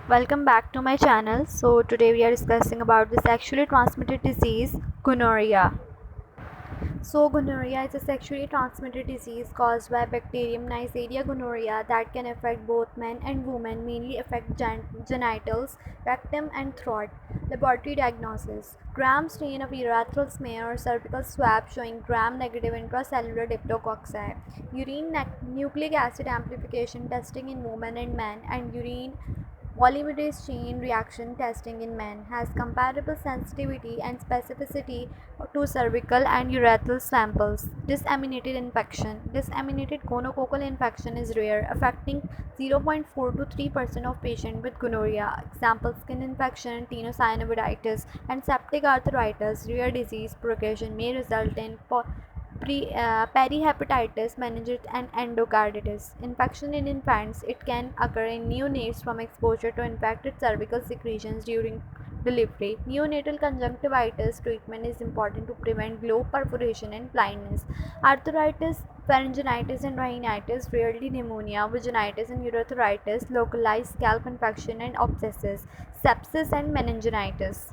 Welcome back to my channel. So today we are discussing about the sexually transmitted disease gonorrhea. So gonorrhea is a sexually transmitted disease caused by bacterium Neisseria gonorrhea that can affect both men and women, mainly affect genitals, rectum and throat. Laboratory diagnosis: gram stain of urethral smear or cervical swab showing gram-negative intracellular diplococci. Nucleic acid amplification testing in women and men, and urine polymerase chain reaction testing in men has comparable sensitivity and specificity to cervical and urethral samples. Disseminated infection. Disseminated gonococcal infection is rare, affecting 0.4 to 3% of patients with gonorrhea. Example: skin infection, tenosynovitis, and septic arthritis. Rare disease progression may result in perihepatitis, meningitis, and endocarditis. Infection in infants. It can occur in neonates from exposure to infected cervical secretions during delivery. Neonatal conjunctivitis treatment is important to prevent globe perforation and blindness. Arthritis, pharyngitis, and rhinitis, rarely pneumonia, vaginitis, and urethritis, localized scalp infection and abscesses, sepsis, and meningitis.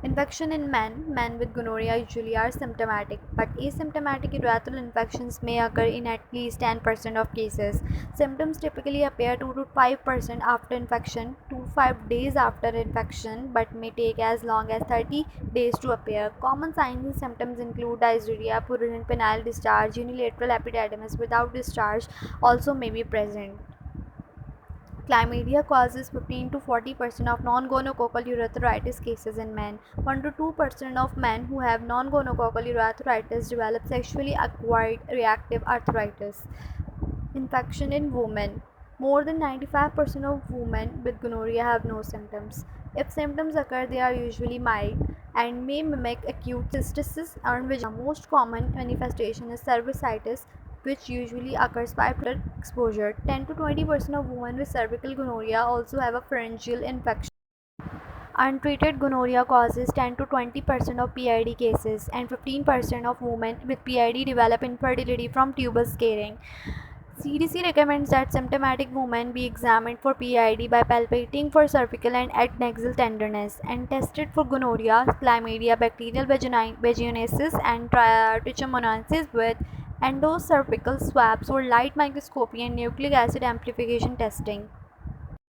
Infection in men. Men with gonorrhea usually are symptomatic, but asymptomatic urethral infections may occur in at least 10% of cases. Symptoms typically appear 2 to 5% after infection, 2 to 5 days after infection, but may take as long as 30 days to appear. Common signs and symptoms include dysuria, purulent penile discharge, unilateral epididymis without discharge also may be present. Chlamydia causes 15 to 40% of non-gonococcal urethritis cases in men. 1 to 2% of men who have non-gonococcal urethritis develop sexually acquired reactive arthritis. Infection in women. More than 95% of women with gonorrhea have no symptoms. If symptoms occur, they are usually mild and may mimic acute cystitis or vagina. Most common manifestation is cervicitis, which usually occurs after exposure. 10 to 20% of women with cervical gonorrhea also have a pharyngeal infection. Untreated gonorrhea causes 10 to 20% of PID cases, and 15% of women with PID develop infertility from tubal scarring. CDC recommends that symptomatic women be examined for PID by palpating for cervical and adnexal tenderness and tested for gonorrhea, chlamydia, bacterial vaginosis, and trichomoniasis with endocervical swabs or light microscopy and nucleic acid amplification testing.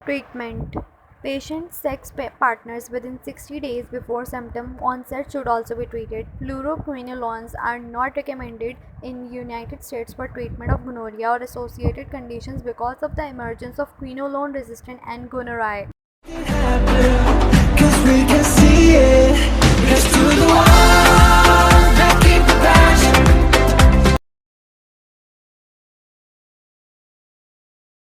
Treatment: patient sex partners within 60 days before symptom onset should also be treated. Fluoroquinolones are not recommended in the United States for treatment of gonorrhea or associated conditions because of the emergence of quinolone resistant and gonorrhea.